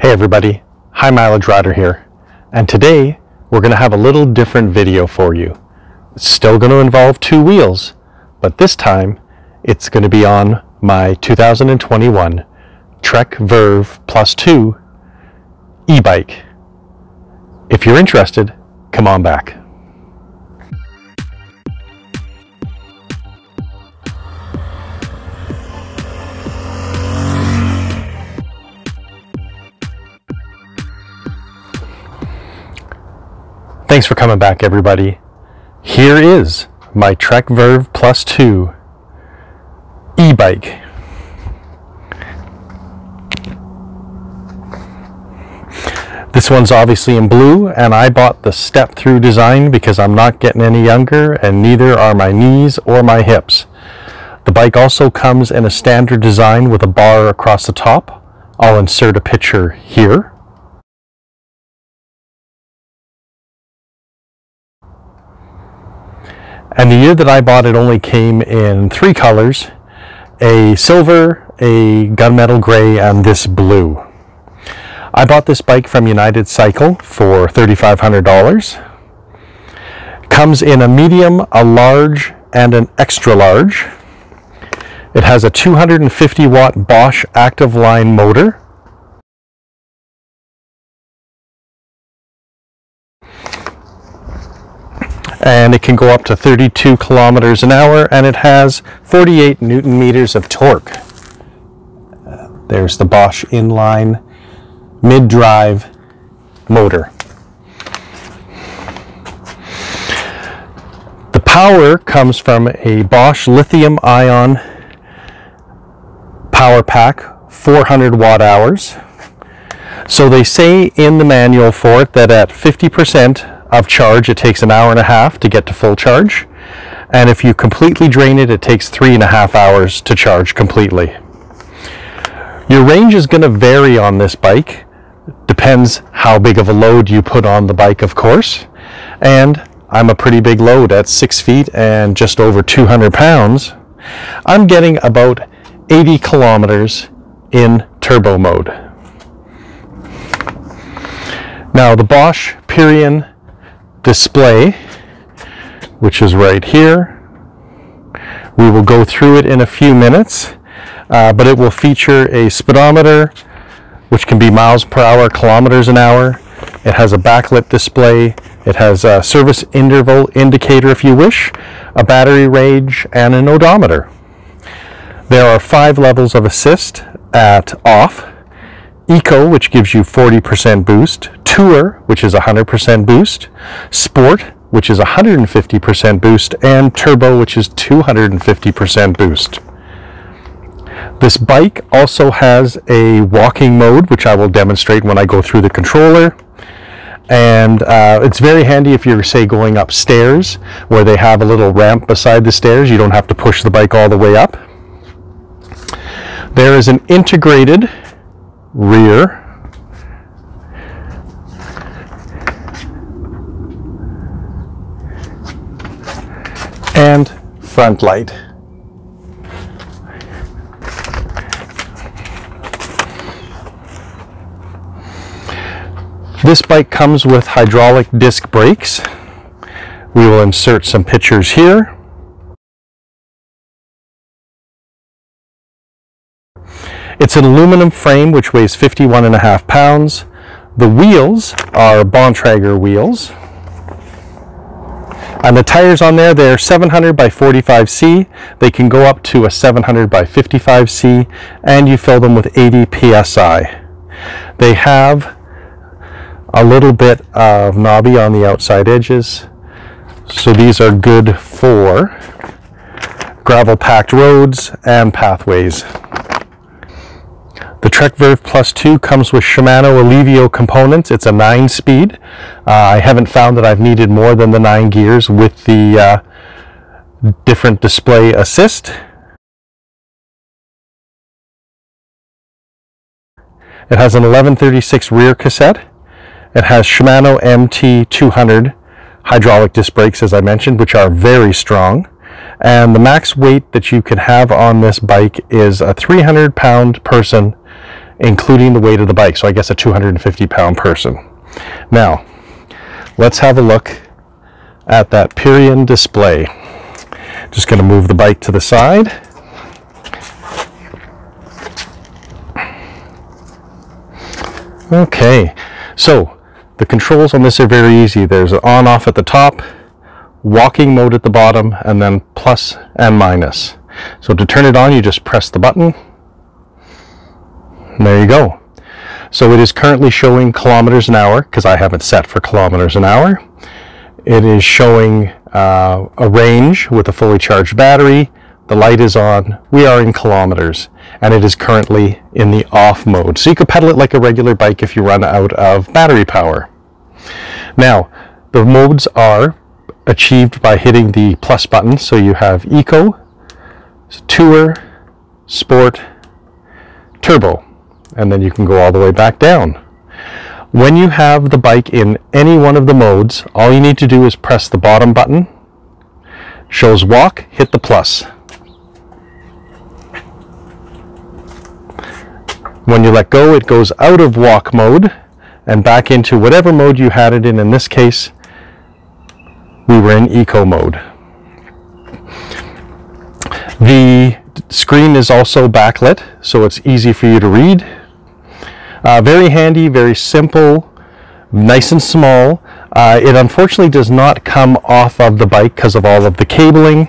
Hey everybody, High Mileage Rider here, and today we're going to have a little different video for you. It's still going to involve two wheels, but this time it's going to be on my 2021 Trek Verve Plus 2 e-bike. If you're interested, come on back. Thanks for coming back, everybody. Here is my Trek Verve Plus 2 e-bike. This one's obviously in blue, and I bought the step-through design because I'm not getting any younger, and neither are my knees or my hips. The bike also comes in a standard design with a bar across the top. I'll insert a picture here. And the year that I bought it only came in three colors: a silver, a gunmetal gray, and this blue. I bought this bike from United Cycle for $3,500. Comes in a medium, a large, and an extra large. It has a 250 watt Bosch active line motor. And it can go up to 32 kilometers an hour, and it has 48 Newton meters of torque. There's the Bosch inline mid-drive motor. The power comes from a Bosch lithium-ion power pack, 400 watt hours. So they say in the manual for it that at 50% of charge it takes an hour and a half to get to full charge, and if you completely drain it, it takes 3.5 hours to charge completely. Your range is going to vary on this bike. Depends how big of a load you put on the bike, of course, and I'm a pretty big load at 6 feet and just over 200 pounds. I'm getting about 80 kilometers in turbo mode. Now the Bosch Purion display, which is right here, we will go through it in a few minutes, but it will feature a speedometer, which can be miles per hour, kilometers an hour. It has a backlit display. It has a service interval indicator if you wish, a battery range, and an odometer. There are 5 levels of assist at off: Eco, which gives you 40% boost, Tour, which is 100% boost, Sport, which is 150% boost, and Turbo, which is 250% boost. This bike also has a walking mode, which I will demonstrate when I go through the controller. And it's very handy if you're, say, going upstairs where they have a little ramp beside the stairs. You don't have to push the bike all the way up. There is an integrated rear and front light. This bike comes with hydraulic disc brakes. We will insert some pictures here. It's an aluminum frame which weighs 51.5 pounds. The wheels are Bohn wheels. And the tires on there, they're 700 by 45C. They can go up to a 700 by 55C, and you fill them with 80 PSI. They have a little bit of knobby on the outside edges, so these are good for gravel-packed roads and pathways. The Trek Verve Plus 2 comes with Shimano Allevio components. It's a 9-speed. I haven't found that I've needed more than the 9 gears with the different display assist. It has an 1136 rear cassette. It has Shimano MT200 hydraulic disc brakes, as I mentioned, which are very strong. And the max weight that you can have on this bike is a 300-pound person including the weight of the bike. So I guess a 250-pound person. Now, let's have a look at that Purion display. Just going to move the bike to the side. Okay, so the controls on this are very easy. There's an on-off at the top, walking mode at the bottom, and then plus and minus. So to turn it on, you just press the button. And there you go. So it is currently showing kilometers an hour, because I have it set for kilometers an hour. It is showing a range with a fully charged battery. The light is on. We are in kilometers, and it is currently in the off mode. So you could pedal it like a regular bike if you run out of battery power. Now, the modes are achieved by hitting the plus button. So you have Eco, Tour, Sport, Turbo, and then you can go all the way back down. When you have the bike in any one of the modes, all you need to do is press the bottom button. Shows walk, hit the plus. When you let go, it goes out of walk mode and back into whatever mode you had it in. In this case, we were in Eco mode. The screen is also backlit, so it's easy for you to read. Very handy, very simple, nice and small. It unfortunately does not come off of the bike because of all of the cabling,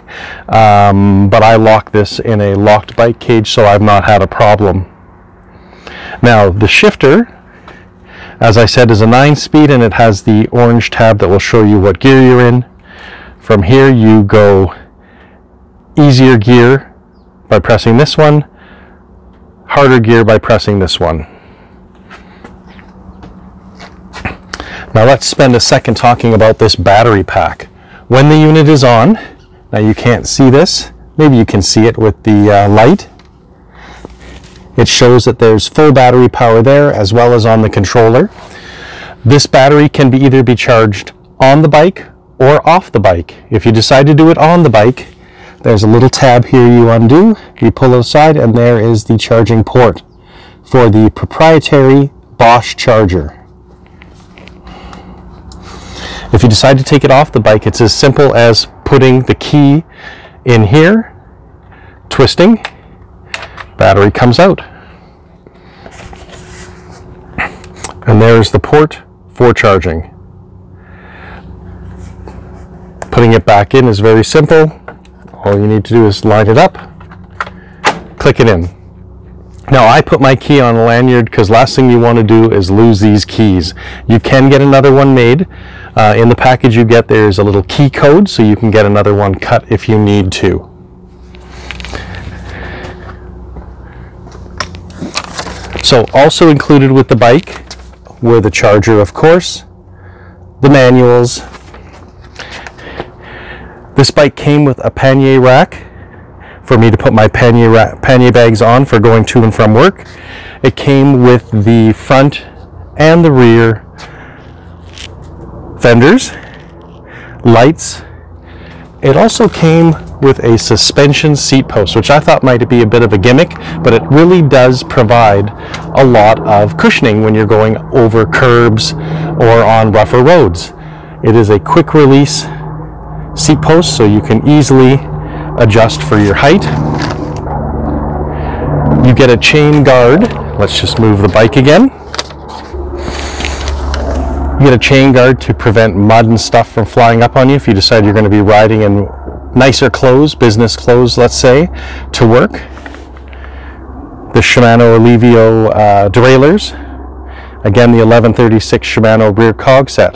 but I lock this in a locked bike cage, so I've not had a problem. Now, the shifter, as I said, is a 9-speed, and it has the orange tab that will show you what gear you're in. From here, you go easier gear by pressing this one, harder gear by pressing this one. Now let's spend a second talking about this battery pack. When the unit is on, now you can't see this, maybe you can see it with the light. It shows that there's full battery power there as well as on the controller. This battery can either be charged on the bike or off the bike. If you decide to do it on the bike, there's a little tab here you undo, you pull it aside, and there is the charging port for the proprietary Bosch charger. If you decide to take it off the bike, it's as simple as putting the key in here, twisting, battery comes out. And there's the port for charging. Putting it back in is very simple. All you need to do is line it up, click it in. Now I put my key on a lanyard because last thing you want to do is lose these keys. You can get another one made. In the package you get, there's a little key code, so you can get another one cut if you need to. So also included with the bike were the charger, of course, the manuals. This bike came with a pannier rack for me to put my pannier bags on for going to and from work. It came with the front and the rear fenders, lights. It also came with a suspension seat post, which I thought might be a bit of a gimmick, but it really does provide a lot of cushioning when you're going over curbs or on rougher roads. It is a quick release seat post, so you can easily adjust for your height. You get a chain guard. Let's just move the bike again. You get a chain guard to prevent mud and stuff from flying up on you if you decide you're going to be riding in nicer clothes, business clothes, let's say, to work. The Shimano Alivio derailleurs. Again, the 1136 Shimano rear cog set.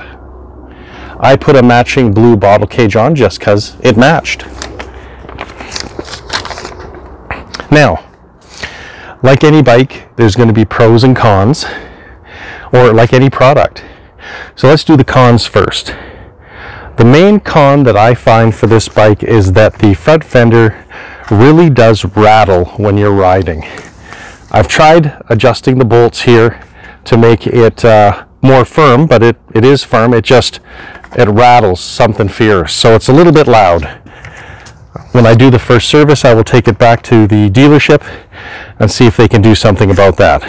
I put a matching blue bottle cage on just because it matched. Now, like any bike, there's going to be pros and cons, or like any product. So let's do the cons first. The main con that I find for this bike is that the front fender really does rattle when you're riding. I've tried adjusting the bolts here to make it more firm, but it is firm. It rattles something fierce, so it's a little bit loud. When I do the first service, I will take it back to the dealership and see if they can do something about that.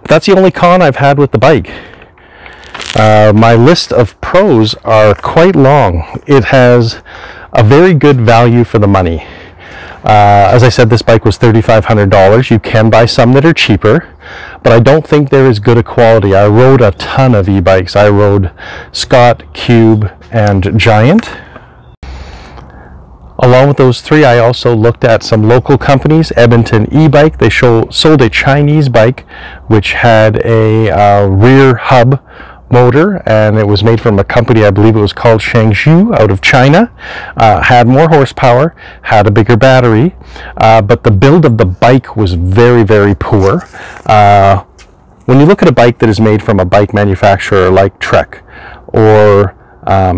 But that's the only con I've had with the bike. My list of pros are quite long. It has a very good value for the money. As I said, this bike was $3,500. You can buy some that are cheaper, but I don't think they're as good a quality. I rode a ton of e-bikes. I rode Scott, Cube, and Giant. Along with those three, I also looked at some local companies. Edmonton e-bike, they sold a Chinese bike which had a rear hub motor, and it was made from a company, I believe it was called Shangzhou, out of China. Had more horsepower, had a bigger battery, but the build of the bike was very, very poor. When you look at a bike that is made from a bike manufacturer like Trek or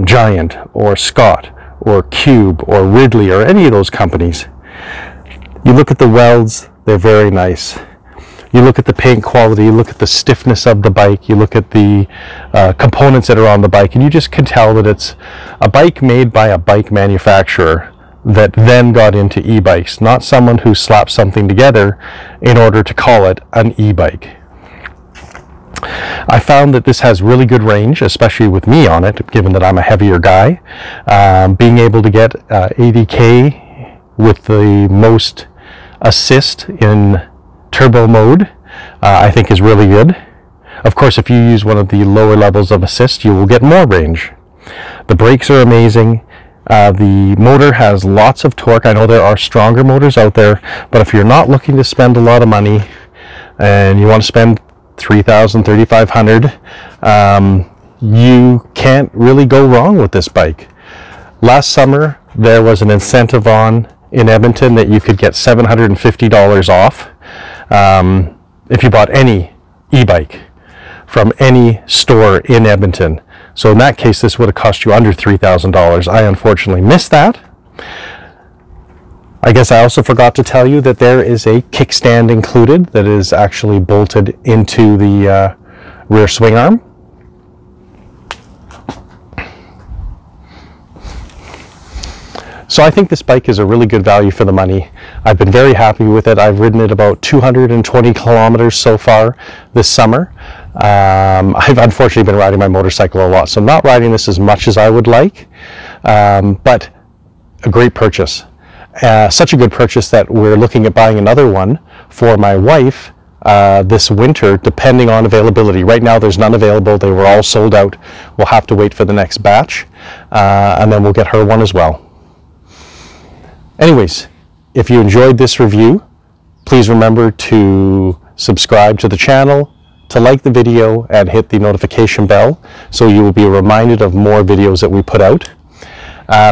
Giant or Scott or Cube or Ridley or any of those companies, you look at the welds, they're very nice. You look at the paint quality, you look at the stiffness of the bike, you look at the components that are on the bike, and you just can tell that it's a bike made by a bike manufacturer that then got into e-bikes, not someone who slapped something together in order to call it an e-bike. I found that this has really good range, especially with me on it, given that I'm a heavier guy. Being able to get 80k with the most assist in turbo mode, I think is really good. Of course, if you use one of the lower levels of assist, you will get more range. The brakes are amazing. The motor has lots of torque. I know there are stronger motors out there, but if you're not looking to spend a lot of money and you want to spend $3,000, $3,500, you can't really go wrong with this bike. Last summer, there was an incentive on in Edmonton that you could get $750 off if you bought any e-bike from any store in Edmonton. So in that case, this would have cost you under $3,000. I unfortunately missed that. I guess I also forgot to tell you that there is a kickstand included that is actually bolted into the rear swing arm. So I think this bike is a really good value for the money. I've been very happy with it. I've ridden it about 220 kilometers so far this summer. I've unfortunately been riding my motorcycle a lot, so not riding this as much as I would like, but a great purchase. Such a good purchase that we're looking at buying another one for my wife this winter, depending on availability. Right now there's none available. They were all sold out. We'll have to wait for the next batch, and then we'll get her one as well. Anyways, if you enjoyed this review, please remember to subscribe to the channel, to like the video, and hit the notification bell so you will be reminded of more videos that we put out.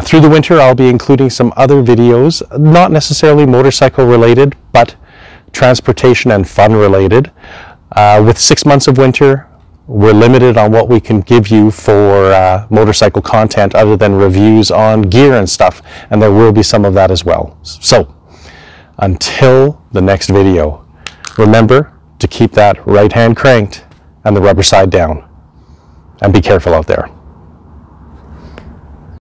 Through the winter, I'll be including some other videos, not necessarily motorcycle related, but transportation and fun related. With 6 months of winter, we're limited on what we can give you for motorcycle content other than reviews on gear and stuff, and there will be some of that as well. So, until the next video, remember to keep that right hand cranked and the rubber side down, and be careful out there.